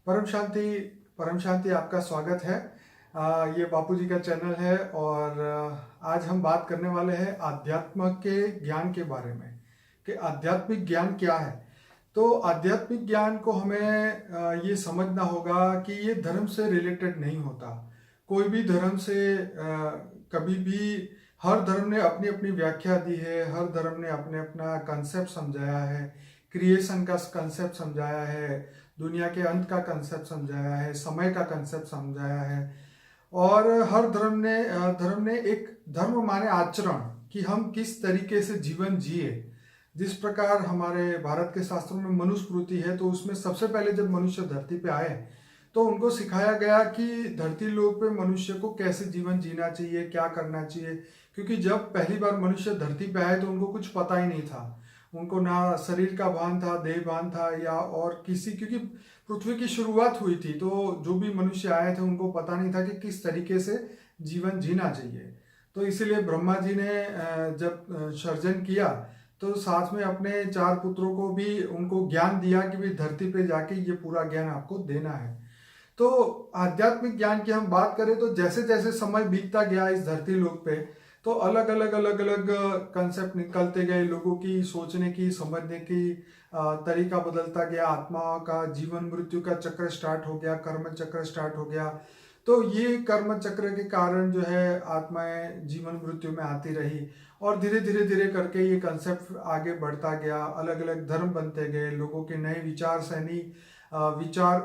परम शांति आपका स्वागत है। ये बापू जी का चैनल है और आज हम बात करने वाले हैं आध्यात्म के ज्ञान के बारे में कि आध्यात्मिक ज्ञान क्या है। तो आध्यात्मिक ज्ञान को हमें ये समझना होगा कि ये धर्म से रिलेटेड नहीं होता। कोई भी धर्म से कभी भी हर धर्म ने अपनी अपनी व्याख्या दी है, हर धर्म ने अपने अपना कंसेप्ट समझाया है, क्रिएशन का कंसेप्ट समझाया है, दुनिया के अंत का कंसेप्ट समझाया है, समय का कंसेप्ट समझाया है। और हर धर्म ने एक धर्म माने आचरण कि हम किस तरीके से जीवन जिए। जिस प्रकार हमारे भारत के शास्त्रों में मनुस्मृति है, तो उसमें सबसे पहले जब मनुष्य धरती पे आए तो उनको सिखाया गया कि धरती लोक पे मनुष्य को कैसे जीवन जीना चाहिए, क्या करना चाहिए। क्योंकि जब पहली बार मनुष्य धरती पे आए तो उनको कुछ पता ही नहीं था। उनको ना शरीर का भान था, देह भान था या और किसी, क्योंकि पृथ्वी की शुरुआत हुई थी तो जो भी मनुष्य आए थे उनको पता नहीं था कि किस तरीके से जीवन जीना चाहिए। तो इसीलिए ब्रह्मा जी ने जब सर्जन किया तो साथ में अपने चार पुत्रों को भी उनको ज्ञान दिया कि भाई धरती पे जाके ये पूरा ज्ञान आपको देना है। तो आध्यात्मिक ज्ञान की हम बात करें तो जैसे जैसे समय बीतता गया इस धरती लोक पे, तो अलग अलग कंसेप्ट निकलते गए, लोगों की सोचने की, समझने की तरीका बदलता गया, आत्मा का जीवन मृत्यु का चक्र स्टार्ट हो गया, कर्म चक्र स्टार्ट हो गया। तो ये कर्म चक्र के कारण जो है आत्माएं जीवन मृत्यु में आती रही और धीरे धीरे धीरे करके ये कंसेप्ट आगे बढ़ता गया, अलग अलग धर्म बनते गए, लोगों के नए विचार सैनी विचार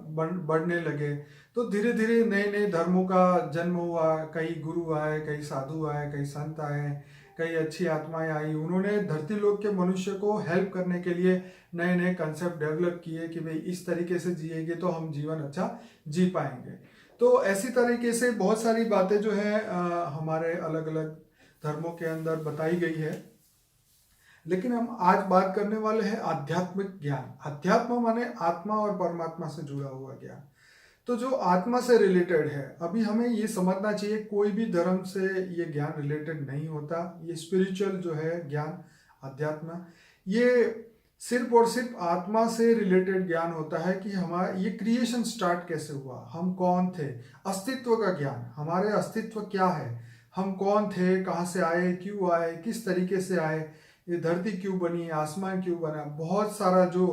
बढ़ने लगे। तो धीरे धीरे नए नए धर्मों का जन्म हुआ, कई गुरु आए, कई साधु आए, कई संत आए, कई अच्छी आत्माएं आई। उन्होंने धरती लोक के मनुष्य को हेल्प करने के लिए नए नए कंसेप्ट डेवलप किए कि भाई इस तरीके से जिएंगे तो हम जीवन अच्छा जी पाएंगे। तो ऐसी तरीके से बहुत सारी बातें जो है हमारे अलग अलग धर्मों के अंदर बताई गई है। लेकिन हम आज बात करने वाले हैं आध्यात्मिक ज्ञान। अध्यात्म माने आत्मा और परमात्मा से जुड़ा हुआ ज्ञान। तो जो आत्मा से रिलेटेड है, अभी हमें ये समझना चाहिए कोई भी धर्म से ये ज्ञान रिलेटेड नहीं होता। ये स्पिरिचुअल जो है ज्ञान, अध्यात्म, ये सिर्फ और सिर्फ आत्मा से रिलेटेड ज्ञान होता है कि हमारा ये क्रिएशन स्टार्ट कैसे हुआ, हम कौन थे, अस्तित्व का ज्ञान, हमारे अस्तित्व क्या है, हम कौन थे, कहाँ से आए, क्यों आए, किस तरीके से आए, ये धरती क्यों बनी, आसमान क्यों बना, बहुत सारा जो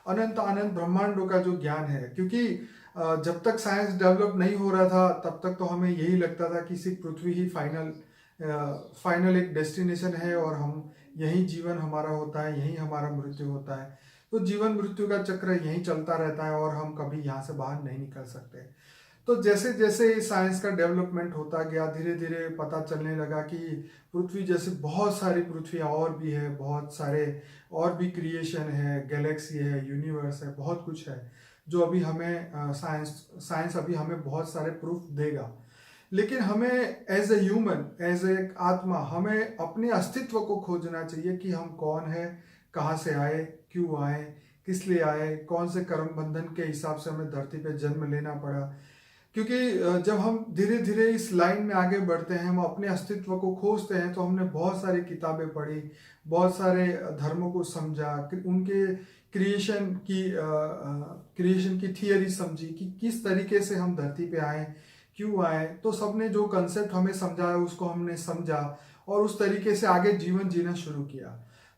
अनंत अनंत ब्रह्मांडों का जो ज्ञान है। क्योंकि जब तक साइंस डेवलप नहीं हो रहा था तब तक तो हमें यही लगता था कि सिर्फ पृथ्वी ही फाइनल एक डेस्टिनेशन है और हम यही जीवन हमारा होता है, यही हमारा मृत्यु होता है। तो जीवन मृत्यु का चक्र यही चलता रहता है और हम कभी यहाँ से बाहर नहीं निकल सकते। तो जैसे जैसे साइंस का डेवलपमेंट होता गया, धीरे धीरे पता चलने लगा कि पृथ्वी जैसे बहुत सारी पृथ्वियाँ और भी है, बहुत सारे और भी क्रिएशन है, गैलेक्सी है, यूनिवर्स है, बहुत कुछ है जो अभी हमें साइंस अभी हमें बहुत सारे प्रूफ देगा। लेकिन हमें as a human, as a आत्मा, हमें अपने अस्तित्व को खोजना चाहिए कि हम कौन है, कहाँ से आए, क्यों आए, किस लिए आए, कौन से कर्म बंधन के हिसाब से हमें धरती पे जन्म लेना पड़ा। क्योंकि जब हम धीरे धीरे इस लाइन में आगे बढ़ते हैं, हम अपने अस्तित्व को खोजते हैं, तो हमने बहुत सारी किताबें पढ़ी, बहुत सारे धर्मों को समझा, उनके क्रिएशन की थियरी समझी कि किस तरीके से हम धरती पे आए, क्यों आए। तो सबने जो कंसेप्ट हमें समझाया उसको हमने समझा और उस तरीके से आगे जीवन जीना शुरू किया।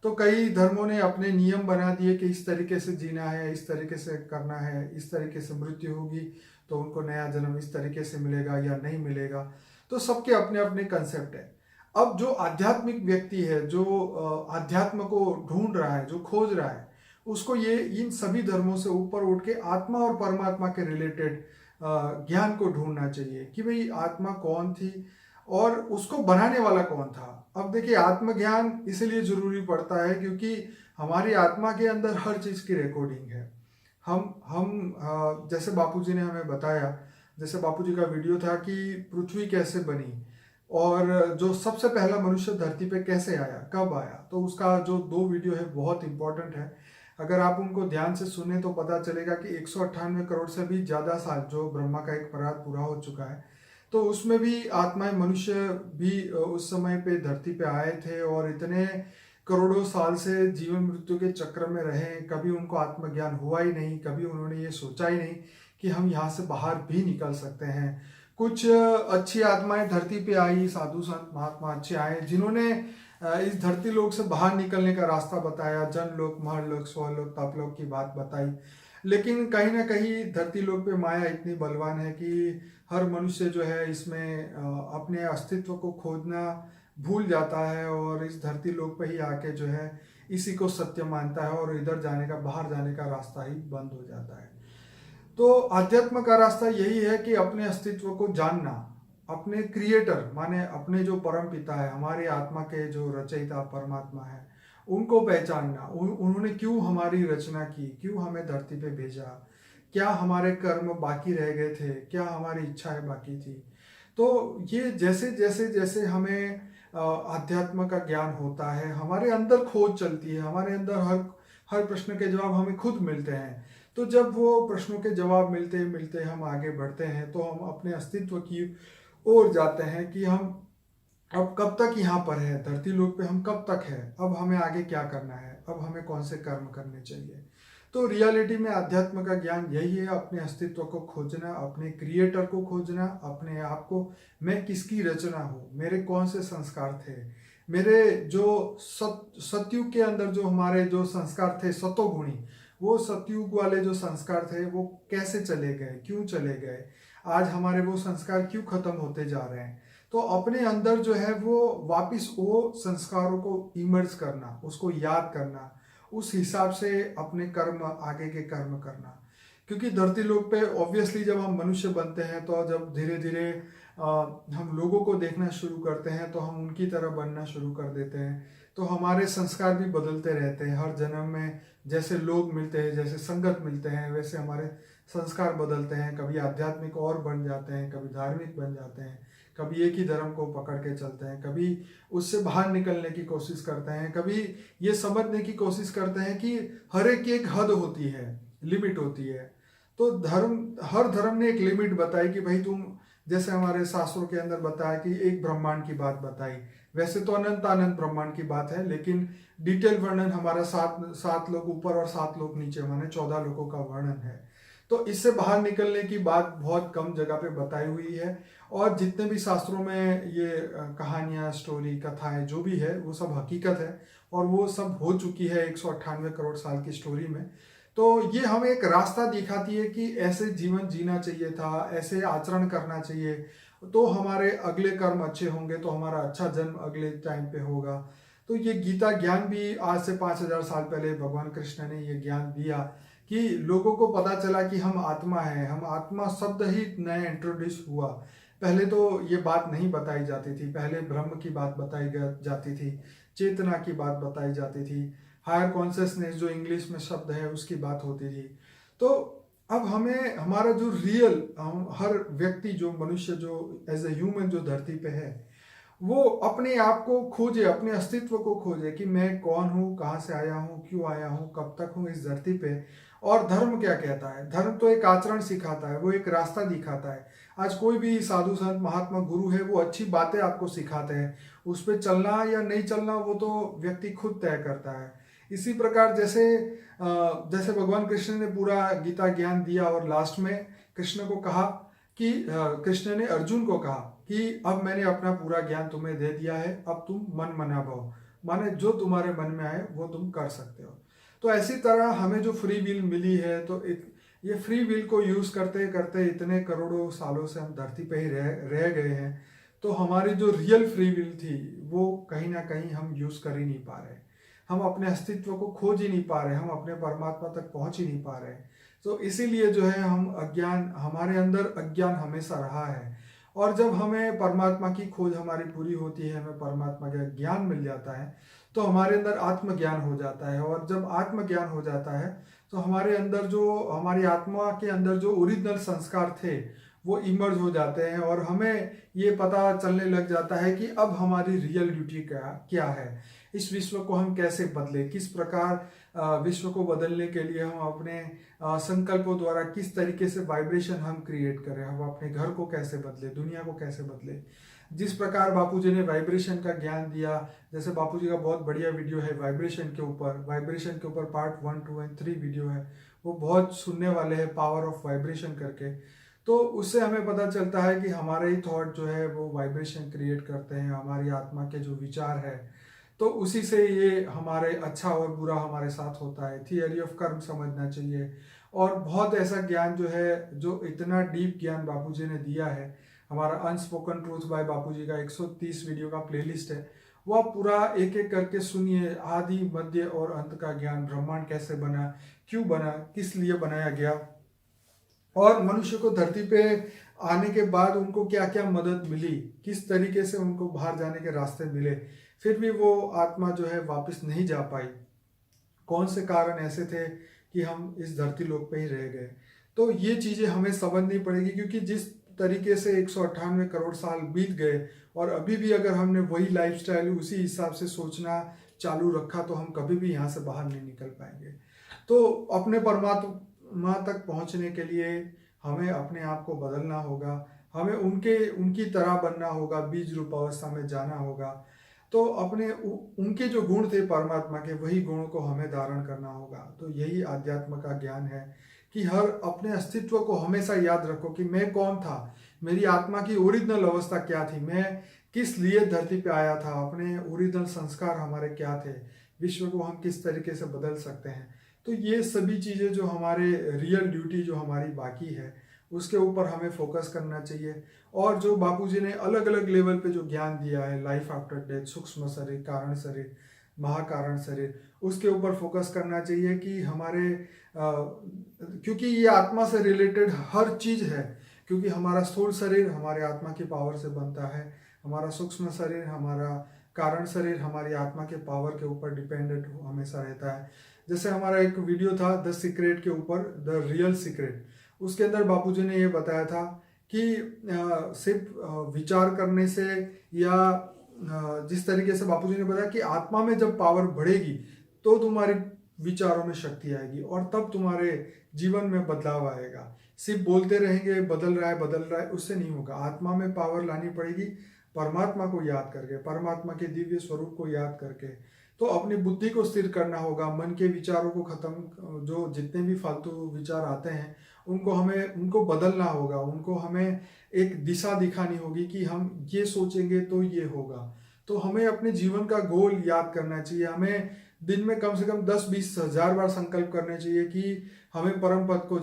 तो कई धर्मों ने अपने नियम बना दिए कि इस तरीके से जीना है, इस तरीके से करना है, इस तरीके से मृत्यु होगी तो उनको नया जन्म इस तरीके से मिलेगा या नहीं मिलेगा। तो सबके अपने अपने कंसेप्ट है। अब जो आध्यात्मिक व्यक्ति है, जो अध्यात्म को ढूंढ रहा है, जो खोज रहा है, उसको ये इन सभी धर्मों से ऊपर उठ के आत्मा और परमात्मा के रिलेटेड ज्ञान को ढूंढना चाहिए कि भाई आत्मा कौन थी और उसको बनाने वाला कौन था। अब देखिए, आत्मज्ञान इसलिए जरूरी पड़ता है क्योंकि हमारी आत्मा के अंदर हर चीज की रिकॉर्डिंग है। हम जैसे बापूजी ने हमें बताया, जैसे बापूजी का वीडियो था कि पृथ्वी कैसे बनी और जो सबसे पहला मनुष्य धरती पे कैसे आया, कब आया, तो उसका जो दो वीडियो है बहुत इंपॉर्टेंट है। अगर आप उनको ध्यान से सुने तो पता चलेगा कि 198 करोड़ से भी ज़्यादा साल जो ब्रह्मा का एक परात पूरा हो चुका है, तो उसमें भी आत्माएं, मनुष्य भी उस समय पे धरती पे आए थे और इतने करोड़ों साल से जीवन मृत्यु के चक्र में रहे, कभी उनको आत्मज्ञान हुआ ही नहीं, कभी उन्होंने ये सोचा ही नहीं कि हम यहाँ से बाहर भी निकल सकते हैं। कुछ अच्छी आत्माएं धरती पे आई, साधु संत महात्मा अच्छे आए, जिन्होंने इस धरती लोक से बाहर निकलने का रास्ता बताया, जन लोक, महलोक, स्वलोक, तपलोक की बात बताई। लेकिन कहीं ना कहीं धरती लोक पे माया इतनी बलवान है कि हर मनुष्य जो है इसमें अपने अस्तित्व को खोजना भूल जाता है और इस धरती लोक पे ही आके जो है इसी को सत्य मानता है और इधर जाने का, बाहर जाने का रास्ता ही बंद हो जाता है। तो अध्यात्म का रास्ता यही है कि अपने अस्तित्व को जानना, अपने क्रिएटर माने अपने जो परम पिता है, हमारी आत्मा के जो रचयिता परमात्मा है, उनको पहचानना। उन्होंने क्यों हमारी रचना की, क्यों हमें धरती पे भेजा, क्या हमारे कर्म बाकी रह गए थे, क्या हमारी इच्छाएं बाकी थी। तो ये जैसे जैसे जैसे हमें अध्यात्म का ज्ञान होता है, हमारे अंदर खोज चलती है, हमारे अंदर हर हर प्रश्न के जवाब हमें खुद मिलते हैं। तो जब वो प्रश्नों के जवाब मिलते मिलते हम आगे बढ़ते हैं तो हम अपने अस्तित्व की ओर जाते हैं कि हम अब कब तक यहाँ पर है, धरती लोक पे हम कब तक है, अब हमें आगे क्या करना है, अब हमें कौन से कर्म करने चाहिए। तो रियलिटी में अध्यात्म का ज्ञान यही है, अपने अस्तित्व को खोजना, अपने क्रिएटर को खोजना, अपने आप को, मैं किसकी रचना हूँ, मेरे कौन से संस्कार थे, मेरे जो सतयुग के अंदर जो हमारे जो संस्कार थे सतोगुणी, वो सतयुग वाले जो संस्कार थे वो कैसे चले गए, क्यों चले गए, आज हमारे वो संस्कार क्यों खत्म होते जा रहे हैं। तो अपने अंदर जो है वो वापिस वो संस्कारों को इमर्ज करना, उसको याद करना, उस हिसाब से अपने कर्म, आगे के कर्म करना। क्योंकि धरती लोक पे ऑब्वियसली जब हम मनुष्य बनते हैं तो जब धीरे धीरे हम लोगों को देखना शुरू करते हैं तो हम उनकी तरह बनना शुरू कर देते हैं। तो हमारे संस्कार भी बदलते रहते हैं, हर जन्म में जैसे लोग मिलते हैं, जैसे संगत मिलते हैं, वैसे हमारे संस्कार बदलते हैं। कभी आध्यात्मिक और बन जाते हैं, कभी धार्मिक बन जाते हैं, कभी एक ही धर्म को पकड़ के चलते हैं, कभी उससे बाहर निकलने की कोशिश करते हैं, कभी ये समझने की कोशिश करते हैं कि हर एक की एक हद होती है, लिमिट होती है। तो हर धर्म ने एक लिमिट बताई कि भाई तुम, जैसे हमारे शास्त्रों के अंदर बताया कि एक ब्रह्मांड की बात बताई, वैसे तो अनंत अनंत ब्रह्मांड की बात है, लेकिन डिटेल वर्णन हमारा सात लोग ऊपर और 7 लोग नीचे, माने 14 लोगों का वर्णन है। तो इससे बाहर निकलने की बात बहुत कम जगह पे बताई हुई है। और जितने भी शास्त्रों में ये कहानियां, स्टोरी, कथाएं जो भी है वो सब हकीकत है और वो सब हो चुकी है 198 करोड़ साल की स्टोरी में। तो ये हमें एक रास्ता दिखाती है कि ऐसे जीवन जीना चाहिए था, ऐसे आचरण करना चाहिए, तो हमारे अगले कर्म अच्छे होंगे, तो हमारा अच्छा जन्म अगले टाइम पे होगा। तो ये गीता ज्ञान भी आज से 5000 साल पहले भगवान कृष्ण ने ये ज्ञान दिया कि लोगों को पता चला कि हम आत्मा हैं। हम आत्मा शब्द ही नया इंट्रोड्यूस हुआ, पहले तो ये बात नहीं बताई जाती थी। पहले ब्रह्म की बात बताई जाती थी, चेतना की बात बताई जाती थी, हायर कॉन्शियसनेस जो इंग्लिश में शब्द है उसकी बात होती थी। तो अब हमें हमारा जो रियल, हर व्यक्ति जो मनुष्य जो एज ए ह्यूमन जो धरती पे है, वो अपने आप को खोजे, अपने अस्तित्व को खोजे कि मैं कौन हूँ, कहाँ से आया हूँ, क्यों आया हूँ, कब तक हूँ इस धरती पे। और धर्म क्या कहता है? धर्म तो एक आचरण सिखाता है, वो एक रास्ता दिखाता है। आज कोई भी साधु संत महात्मा गुरु है, वो अच्छी बातें आपको सिखाते हैं, उस पर चलना या नहीं चलना वो तो व्यक्ति खुद तय करता है। इसी प्रकार जैसे भगवान कृष्ण ने पूरा गीता ज्ञान दिया और लास्ट में कृष्ण को कहा कि कृष्ण ने अर्जुन को कहा कि अब मैंने अपना पूरा ज्ञान तुम्हें दे दिया है, अब तुम मन मना भव, माने जो तुम्हारे मन में आए वो तुम कर सकते हो। तो ऐसी तरह हमें जो फ्री विल मिली है, तो ये फ्री विल को यूज करते करते इतने करोड़ों सालों से हम धरती पे ही रह गए हैं। तो हमारी जो रियल फ्री विल थी वो कहीं ना कहीं हम यूज कर ही नहीं पा रहे, हम अपने अस्तित्व को खोज ही नहीं पा रहे, हम अपने परमात्मा तक पहुंच ही नहीं पा रहे। तो इसीलिए जो है हम अज्ञान, हमारे अंदर अज्ञान हमेशा रहा है। और जब हमें परमात्मा की खोज हमारी पूरी होती है, हमें परमात्मा का ज्ञान मिल जाता है, तो हमारे अंदर आत्मज्ञान हो जाता है। और जब आत्मज्ञान हो जाता है तो हमारे अंदर जो, हमारी आत्मा के अंदर जो ओरिजिनल संस्कार थे वो इमर्ज हो जाते हैं और हमें ये पता चलने लग जाता है कि अब हमारी रियल ड्यूटी क्या है, इस विश्व को हम कैसे बदले, किस प्रकार विश्व को बदलने के लिए हम अपने संकल्पों द्वारा किस तरीके से वाइब्रेशन हम क्रिएट करें, हम अपने घर को कैसे बदले, दुनिया को कैसे बदले। जिस प्रकार बापूजी ने वाइब्रेशन का ज्ञान दिया, जैसे बापूजी का बहुत बढ़िया वीडियो है वाइब्रेशन के ऊपर पार्ट 1, 2 एंड 3 वीडियो है, वो बहुत सुनने वाले हैं, पावर ऑफ वाइब्रेशन करके। तो उससे हमें पता चलता है कि हमारे ही थॉट जो है वो वाइब्रेशन क्रिएट करते हैं, हमारी आत्मा के जो विचार है, तो उसी से ये हमारे अच्छा और बुरा हमारे साथ होता है। थियरी ऑफ कर्म समझना चाहिए। और बहुत ऐसा ज्ञान जो है, जो इतना डीप ज्ञान बापूजी ने दिया है, हमारा अनस्पोकन ट्रूथ बाय बापूजी का 130 वीडियो का प्लेलिस्ट है, वो आप पूरा एक एक करके सुनिए। आदि मध्य और अंत का ज्ञान, ब्रह्मांड कैसे बना, क्यों बना, किस लिए बनाया गया, और मनुष्य को धरती पे आने के बाद उनको क्या क्या मदद मिली, किस तरीके से उनको बाहर जाने के रास्ते मिले, फिर भी वो आत्मा जो है वापस नहीं जा पाई, कौन से कारण ऐसे थे कि हम इस धरती लोक पे ही रह गए। तो ये चीजें हमें समझनी पड़ेगी, क्योंकि जिस तरीके से 198 करोड़ साल बीत गए और अभी भी अगर हमने वही लाइफस्टाइल उसी हिसाब से सोचना चालू रखा तो हम कभी भी यहाँ से बाहर नहीं निकल पाएंगे। तो अपने परमात्मा तक पहुँचने के लिए हमें अपने आप को बदलना होगा, हमें उनकी तरह बनना होगा, बीज रूप अवस्था में जाना होगा। तो अपने उनके जो गुण थे परमात्मा के, वही गुणों को हमें धारण करना होगा। तो यही आध्यात्म का ज्ञान है कि हर अपने अस्तित्व को हमेशा याद रखो कि मैं कौन था, मेरी आत्मा की ओरिजिनल अवस्था क्या थी, मैं किस लिए धरती पे आया था, अपने ओरिजिनल संस्कार हमारे क्या थे, विश्व को हम किस तरीके से बदल सकते हैं। तो ये सभी चीज़ें जो हमारे रियल ड्यूटी जो हमारी बाकी है, उसके ऊपर हमें फोकस करना चाहिए। और जो बापूजी ने अलग अलग लेवल पे जो ज्ञान दिया है, लाइफ आफ्टर डेथ, सूक्ष्म शरीर, कारण शरीर, महाकारण शरीर, उसके ऊपर फोकस करना चाहिए कि हमारे क्योंकि ये आत्मा से रिलेटेड हर चीज़ है। क्योंकि हमारा स्थूल शरीर हमारे आत्मा की पावर से बनता है, हमारा सूक्ष्म शरीर, हमारा कारण शरीर हमारी आत्मा के पावर के ऊपर डिपेंडेंट हमेशा रहता है। जैसे हमारा एक वीडियो था द सीक्रेट के ऊपर, द रियल सीक्रेट, उसके अंदर बापूजी ने ये बताया था कि सिर्फ विचार करने से या जिस तरीके से बापूजी ने बताया कि आत्मा में जब पावर बढ़ेगी तो तुम्हारी विचारों में शक्ति आएगी और तब तुम्हारे जीवन में बदलाव आएगा। सिर्फ बोलते रहेंगे बदल रहा है, उससे नहीं होगा। आत्मा में पावर लानी पड़ेगी, परमात्मा को याद करके, परमात्मा के दिव्य स्वरूप को याद करके। तो अपनी बुद्धि को स्थिर करना होगा, मन के विचारों को खत्म, जो जितने भी फालतू विचार आते हैं उनको बदलना होगा, उनको हमें एक दिशा दिखानी होगी कि हम ये सोचेंगे तो ये होगा। तो हमें अपने जीवन का गोल याद करना चाहिए। हमें दिन में कम से कम 10-20 हजार बार संकल्प करने चाहिए कि हमें परम पद को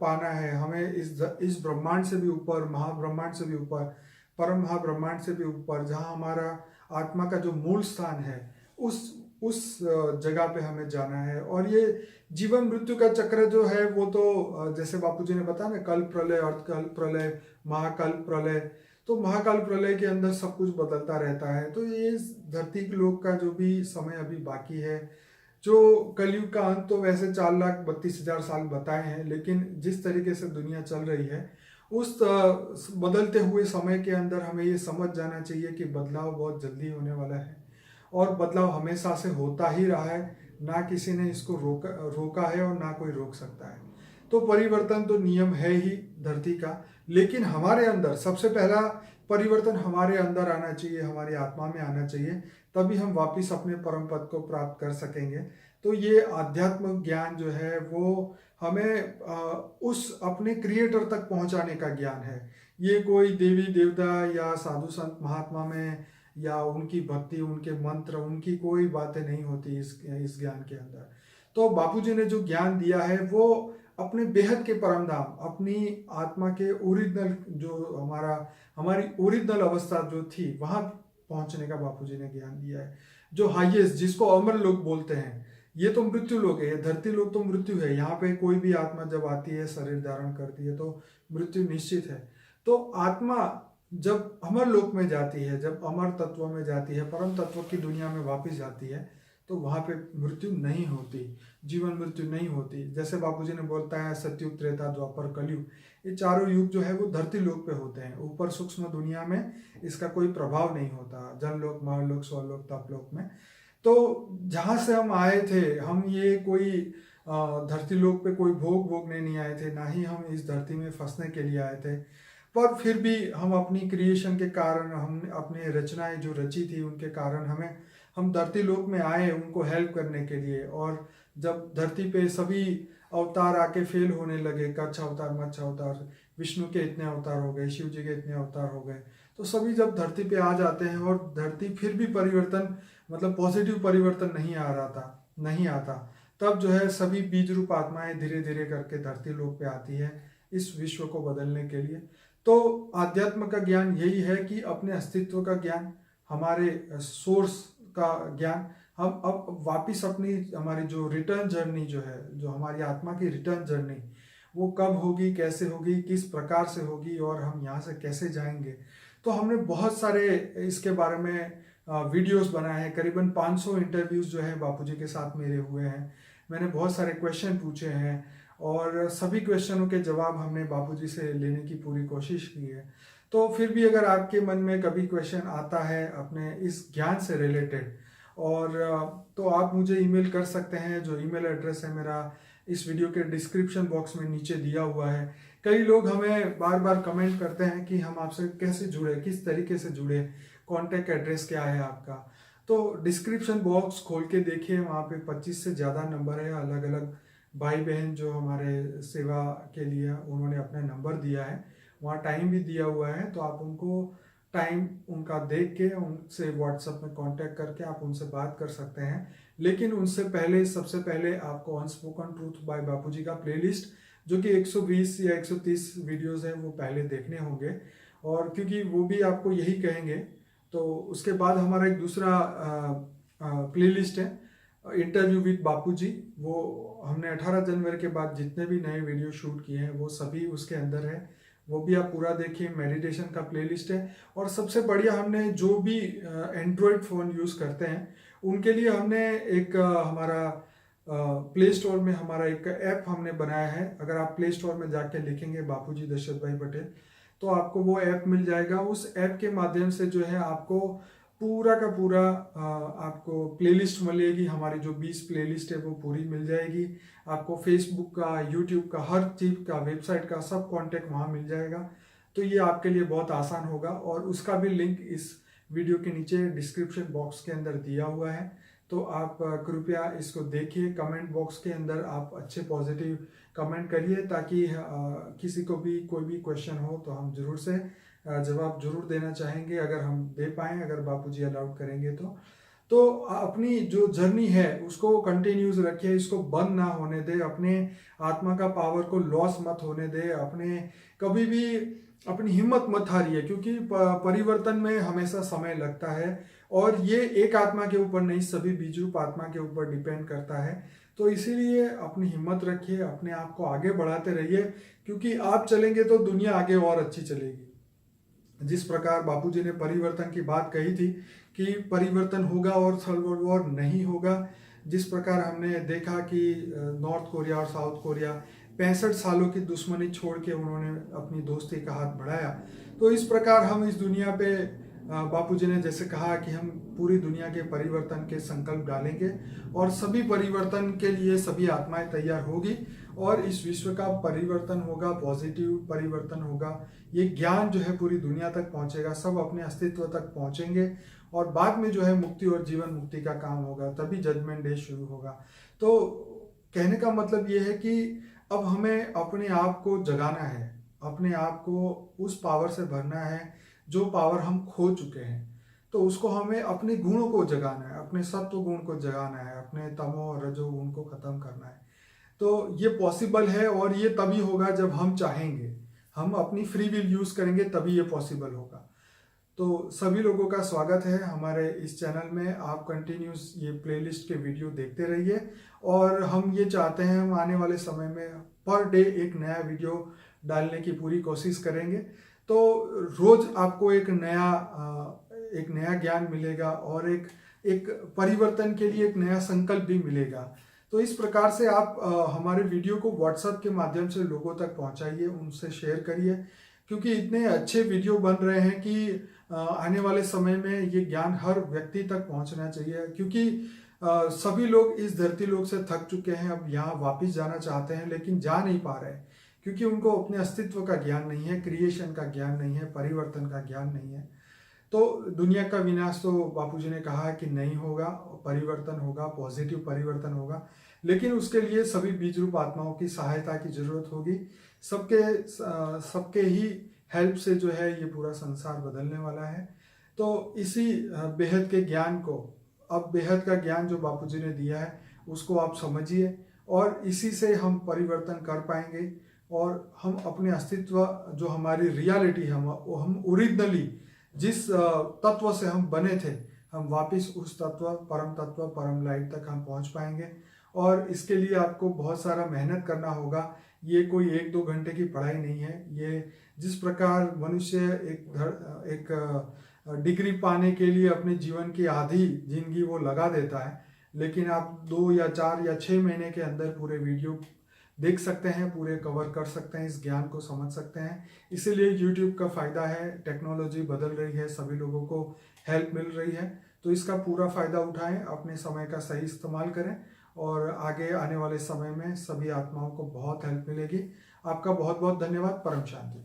पाना है, हमें इस ब्रह्मांड से भी ऊपर, महाब्रह्मांड से भी ऊपर, परम महाब्रह्मांड से भी ऊपर, जहाँ हमारा आत्मा का जो मूल स्थान है, उस जगह पे हमें जाना है। और ये जीवन मृत्यु का चक्र जो है वो तो जैसे बापूजी ने बताया ना, कल्प प्रलय, अर्धकल्प प्रलय, महाकल्प प्रलय, तो महाकाल प्रलय के अंदर सब कुछ बदलता रहता है। तो ये धरती के लोग का जो भी समय अभी बाकी है, जो कलयुग का अंत तो वैसे 4,32,000 साल बताए हैं, लेकिन जिस तरीके से दुनिया चल रही है उस बदलते हुए समय के अंदर हमें ये समझ जाना चाहिए कि बदलाव बहुत जल्दी होने वाला है और बदलाव हमेशा से होता ही रहा है, ना किसी ने इसको रोका है और ना कोई रोक सकता है। तो परिवर्तन तो नियम है ही धरती का, लेकिन हमारे अंदर सबसे पहला परिवर्तन हमारे अंदर आना चाहिए, हमारी आत्मा में आना चाहिए, तभी हम वापस अपने परम पद को प्राप्त कर सकेंगे। तो ये आध्यात्मिक ज्ञान जो है वो हमें उस अपने क्रिएटर तक पहुंचाने का ज्ञान है। ये कोई देवी देवता या साधु संत महात्मा में या उनकी भक्ति, उनके मंत्र, उनकी कोई बातें नहीं होती इस ज्ञान के अंदर। तो बापूजी ने जो ज्ञान दिया है वो अपने बेहद के परम धाम, अपनी आत्मा के ओरिजिनल, जो हमारी ओरिजिनल अवस्था जो थी वहां पहुंचने का बापूजी ने ज्ञान दिया है। जो हाईएस्ट, जिसको अमर लोग बोलते हैं, ये तो मृत्यु लोग है, धरती लोग तो मृत्यु है। यहाँ पे कोई भी आत्मा जब आती है, शरीर धारण करती है, तो मृत्यु निश्चित है। तो आत्मा जब अमर लोक में जाती है, जब अमर तत्व में जाती है, परम तत्व की दुनिया में वापस जाती है, तो वहां पे मृत्यु नहीं होती, जीवन मृत्यु नहीं होती। जैसे बापूजी ने बोलता है सतयुग, त्रेता, द्वापर, कलयुग, ये चारों युग जो है वो धरती लोक पे होते हैं। ऊपर सूक्ष्म दुनिया में इसका कोई प्रभाव नहीं होता, जनलोक, महालोक, स्वलोक, तपलोक में। तो जहाँ से हम आए थे, हम ये कोई धरती लोक पे कोई भोग भोगने नहीं आए थे, ना ही हम इस धरती में फंसने के लिए आए थे। पर फिर भी हम अपनी क्रिएशन के कारण, हम अपने रचनाएं जो रची थी उनके कारण हम धरती लोक में आए उनको हेल्प करने के लिए। और जब धरती पे सभी अवतार आके फेल होने लगे, कच्छ अवतार, मत्स्य अवतार, विष्णु के इतने अवतार हो गए, शिव जी के इतने अवतार हो गए, तो सभी जब धरती पे आ जाते हैं और धरती फिर भी परिवर्तन, मतलब पॉजिटिव परिवर्तन नहीं आता, तब जो है सभी बीज रूप आत्माएं धीरे धीरे करके धरती लोक पे आती है इस विश्व को बदलने के लिए। तो अध्यात्म का ज्ञान यही है कि अपने अस्तित्व का ज्ञान, हमारे सोर्स का ज्ञान, हम अब वापिस अपनी हमारी जो रिटर्न जर्नी जो है, जो हमारी आत्मा की रिटर्न जर्नी, वो कब होगी, कैसे होगी, किस प्रकार से होगी और हम यहाँ से कैसे जाएंगे। तो हमने बहुत सारे इसके बारे में वीडियोस बनाए हैं। करीबन 500 इंटरव्यूज जो है बापूजी के साथ मेरे हुए हैं। मैंने बहुत सारे क्वेश्चन पूछे हैं और सभी क्वेश्चनों के जवाब हमने बापूजी से लेने की पूरी कोशिश की है। तो फिर भी अगर आपके मन में कभी क्वेश्चन आता है अपने इस ज्ञान से रिलेटेड, और तो आप मुझे ईमेल कर सकते हैं। जो ईमेल एड्रेस है मेरा इस वीडियो के डिस्क्रिप्शन बॉक्स में नीचे दिया हुआ है। कई लोग हमें बार बार कमेंट करते हैं कि हम आपसे कैसे जुड़े, किस तरीके से जुड़े, कॉन्टैक्ट एड्रेस क्या है आपका। तो डिस्क्रिप्शन बॉक्स खोल के देखिए, वहाँ पे 25 से ज़्यादा नंबर है। अलग अलग भाई बहन जो हमारे सेवा के लिए उन्होंने अपना नंबर दिया है, वहाँ टाइम भी दिया हुआ है। तो आप उनको टाइम उनका देख के उनसे व्हाट्सएप में कांटेक्ट करके आप उनसे बात कर सकते हैं। लेकिन उनसे पहले, सबसे पहले आपको अनस्पोकन ट्रूथ बाय बापूजी का प्लेलिस्ट, जो कि 120 या 130 वीडियोस है, वो पहले देखने होंगे। और क्योंकि वो भी आपको यही कहेंगे, तो उसके बाद हमारा एक दूसरा प्लेलिस्ट है, इंटरव्यू विद बापूजी। वो हमने 18 जनवरी के बाद जितने भी नए वीडियो शूट किए हैं वो सभी उसके अंदर है, वो भी आप पूरा देखिए। मेडिटेशन का प्लेलिस्ट है। और सबसे बढ़िया, हमने जो भी एंड्रॉयड फ़ोन यूज़ करते हैं उनके लिए हमने एक हमारा प्ले स्टोर में हमारा एक ऐप हमने बनाया है। अगर आप प्ले स्टोर में जाके लिखेंगे बापूजी दशरथ भाई पटेल, तो आपको वो ऐप मिल जाएगा। उस ऐप के माध्यम से जो है आपको पूरा का पूरा आपको प्लेलिस्ट मिलेगी। हमारी जो 20 प्लेलिस्ट है वो पूरी मिल जाएगी आपको। फेसबुक का, यूट्यूब का, हर चीज़ का, वेबसाइट का सब कॉन्टेक्ट वहाँ मिल जाएगा। तो ये आपके लिए बहुत आसान होगा। और उसका भी लिंक इस वीडियो के नीचे डिस्क्रिप्शन बॉक्स के अंदर दिया हुआ है। तो आप कृपया इसको देखिए। कमेंट बॉक्स के अंदर आप अच्छे पॉजिटिव कमेंट करिए, ताकि किसी को भी कोई भी क्वेश्चन हो तो हम जरूर से जवाब जरूर देना चाहेंगे, अगर हम दे पाएँ, अगर बापूजी अलाउड करेंगे तो अपनी जो जर्नी है उसको कंटिन्यूस रखिए, इसको बंद ना होने दे, अपने आत्मा का पावर को लॉस मत होने दे, अपने कभी भी अपनी हिम्मत मत हारिए, क्योंकि परिवर्तन में हमेशा समय लगता है। और ये एक आत्मा के ऊपर नहीं, सभी बीजरूप आत्मा के ऊपर डिपेंड करता है। तो इसीलिए अपनी हिम्मत रखिए, अपने आप को आगे बढ़ाते रहिए, क्योंकि आप चलेंगे तो दुनिया आगे और अच्छी चलेगी। जिस प्रकार बापूजी ने परिवर्तन की बात कही थी कि परिवर्तन होगा और थर्ड वॉर नहीं होगा, जिस प्रकार हमने देखा कि नॉर्थ कोरिया और साउथ कोरिया 65 सालों की दुश्मनी छोड़ के उन्होंने अपनी दोस्ती का हाथ बढ़ाया, तो इस प्रकार हम इस दुनिया पे बापूजी ने जैसे कहा कि हम पूरी दुनिया के परिवर्तन के संकल्प डालेंगे और सभी परिवर्तन के लिए सभी आत्माएं तैयार होगी और इस विश्व का परिवर्तन होगा, पॉजिटिव परिवर्तन होगा। ये ज्ञान जो है पूरी दुनिया तक पहुंचेगा, सब अपने अस्तित्व तक पहुंचेंगे और बाद में जो है मुक्ति और जीवन मुक्ति का काम होगा, तभी जजमेंट डे शुरू होगा। तो कहने का मतलब ये है कि अब हमें अपने आप को जगाना है, अपने आप को उस पावर से भरना है जो पावर हम खो चुके हैं। तो उसको हमें अपने गुणों को जगाना है, अपने सत्व गुण को जगाना है, अपने तमो और रजो गुण को खत्म करना है। तो ये पॉसिबल है और ये तभी होगा जब हम चाहेंगे, हम अपनी फ्री विल यूज करेंगे, तभी ये पॉसिबल होगा। तो सभी लोगों का स्वागत है हमारे इस चैनल में। आप कंटिन्यूस ये प्लेलिस्ट के वीडियो देखते रहिए और हम ये चाहते हैं हम आने वाले समय में पर डे एक नया वीडियो डालने की पूरी कोशिश करेंगे। तो रोज आपको एक नया ज्ञान मिलेगा और एक परिवर्तन के लिए एक नया संकल्प भी मिलेगा। तो इस प्रकार से आप हमारे वीडियो को व्हाट्सएप के माध्यम से लोगों तक पहुंचाइए, उनसे शेयर करिए, क्योंकि इतने अच्छे वीडियो बन रहे हैं कि आने वाले समय में ये ज्ञान हर व्यक्ति तक पहुंचना चाहिए। क्योंकि सभी लोग इस धरती लोक से थक चुके हैं, अब यहाँ वापस जाना चाहते हैं लेकिन जा नहीं पा रहे हैं, क्योंकि उनको अपने अस्तित्व का ज्ञान नहीं है, क्रिएशन का ज्ञान नहीं है, परिवर्तन का ज्ञान नहीं है। तो दुनिया का विनाश तो बापूजी ने कहा है कि नहीं होगा, परिवर्तन होगा, पॉजिटिव परिवर्तन होगा, लेकिन उसके लिए सभी बीज रूप आत्माओं की सहायता की जरूरत होगी। सबके ही हेल्प से जो है ये पूरा संसार बदलने वाला है। तो इसी बेहद के ज्ञान को, अब बेहद का ज्ञान जो बापूजी ने दिया है उसको आप समझिए, और इसी से हम परिवर्तन कर पाएंगे, और हम अपने अस्तित्व, जो हमारी रियलिटी है, हम ओरिजिनली जिस तत्व से हम बने थे, हम वापस उस तत्व परम लाइट तक हम पहुंच पाएंगे। और इसके लिए आपको बहुत सारा मेहनत करना होगा। ये कोई 1-2 घंटे की पढ़ाई नहीं है। ये जिस प्रकार मनुष्य एक डिग्री पाने के लिए अपने जीवन की आधी जिंदगी वो लगा देता है, लेकिन आप 2 या 4 या 6 महीने के अंदर पूरे वीडियो देख सकते हैं, पूरे कवर कर सकते हैं, इस ज्ञान को समझ सकते हैं। इसीलिए YouTube का फ़ायदा है। टेक्नोलॉजी बदल रही है, सभी लोगों को हेल्प मिल रही है, तो इसका पूरा फ़ायदा उठाएं, अपने समय का सही इस्तेमाल करें, और आगे आने वाले समय में सभी आत्माओं को बहुत हेल्प मिलेगी। आपका बहुत बहुत धन्यवाद। परम शांति।